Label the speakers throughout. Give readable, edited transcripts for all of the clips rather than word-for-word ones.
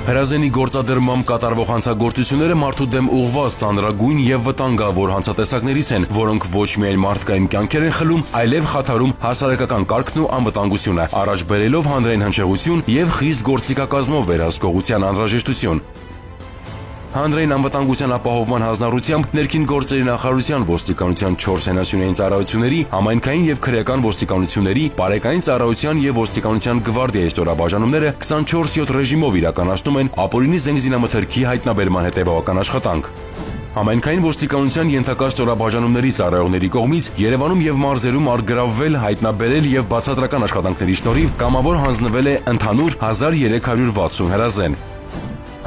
Speaker 1: Հրազենի գործադրմամբ կատարվող հանցագործությունները մարդու դեմ ուղղված ծանրագույն եւ վտանգավոր հանցատեսակներից են, որոնք ոչ միայն մարդկային կյանքեր են խլում, այլև խաթարում հասարակական կարգն ու անվտանգությունը, առաջ բերելով հանրային հնչեղություն եւ խիստ գործիքակազմով վերահսկողության անհրաժեշտություն։ Հանրային անվտանգության ապահովման հանձնառությամբ ներքին գործերի նախարարության ոստիկանության 4 հենասյունային ծառայությունների, համայնքային եւ քրեական ոստիկանությունների, բարեկային ծառայության եւ ոստիկանության գվարդիայի ստորաբաժանումները 24/7 ռեժիմով իրականացնում են ապօրինի զենգզինամթերքի հայտնաբերման հետևողական աշխատանք։ Համայնքային ոստիկանության ենթակա ստորաբաժանումների ծառայողների կողմից Երևանում եւ մարզերում արգրավվել, հայտնաբերել եւ բացատրական աշխատանքների շնորհիվ կամավոր հանձնվել է ընդհանուր 1360 հրազեն։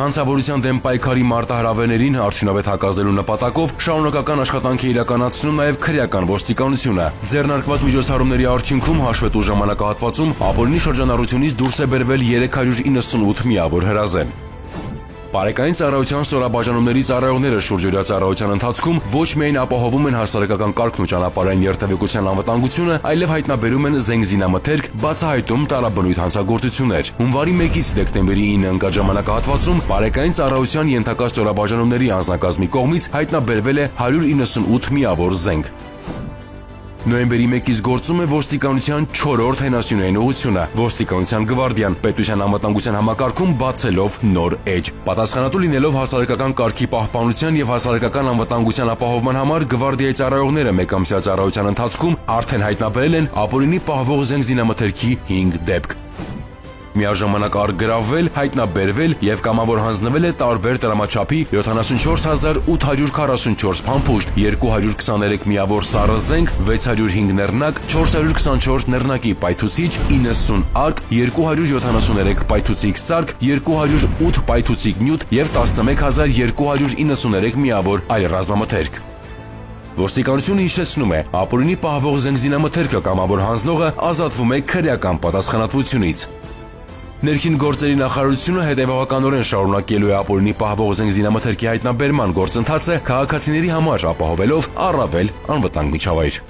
Speaker 1: Հանցավորության դեմ պայքարի մարտահրավերներին արդյունավետ հակազդելու նպատակով շարունակական աշխատանք է իրականացնում նաև քրեական ոստիկանությունը։ Ձեռնարկված միջոցառումների արդյունքում հաշվետու ժամանակահատվածում ապօրինի շրջանառությունից դուրս է բերվել 398 միավոր հրազեն։ Բարեկային ծառայության ստորաբաժանումների ծառայողները շուրջօրյա ծառայության ընթացքում ոչ միայն ապահովում են հասարակական կարգն ու ճանապարհային երթևեկության անվտանգությունը, այլև հայտնաբերում են զենգզինամթերք, բացահայտում տարաբնույթ հանցագործություններ։ Հունվարի 1-ից դեկտեմբերի 9 ընկած ժամանակահատվածում բարեկային ծառայության ենթակա ստորաբաժանումների անձնակազմի կողմից հայտնաբերվել է 198 միավոր զենք։ Նոյեմբերի 1-ից գործում է ոստիկանության 4-րդ հենասյունային ուղղությունը։ Ոստիկանության գվարդիան պետության անվտանգության համակարգում բացելով նոր էջ։ Պատասխանատու լինելով հասարակական կարգի պահպանության եւ հասարակական անվտանգության ապահովման համար գվարդիայի ծառայողները մեկամսյա ծառայության ընթացքում արդեն հայտնաբերել են ապօրինի պահվող զենգզինամթերքի 5 դեպք։ Միաժամանակ արգրավվել, հայտնաբերվել եւ կամավոր հանձնվել է տարբեր տրամաչափի 74844 փամփուշտ, 223 միավոր սառը զենք, 605 նեռնակ, 424 նեռնակի պայթուցիչ, 90 արկ, 273 պայթուցիկ սարք, 208 պայթուցիկ նյութ եւ 11293 միավոր այլ ռազմամթերք։ Ոստիկանությունը հիշեցնում է, ապօրինի պահվող զենգզինամթերքը կամավոր հանձնողը ազատվում է քրեական պատասխանատվությունից։ Ներքին գործերի նախարարությունը հետևողականորեն շարունակելու է ապօրինի պահվող զենգզինամթերքի հայտնաբերման գործընթացը քաղաքացիների համար ապահովելով առավել անվտանգ միջավայր։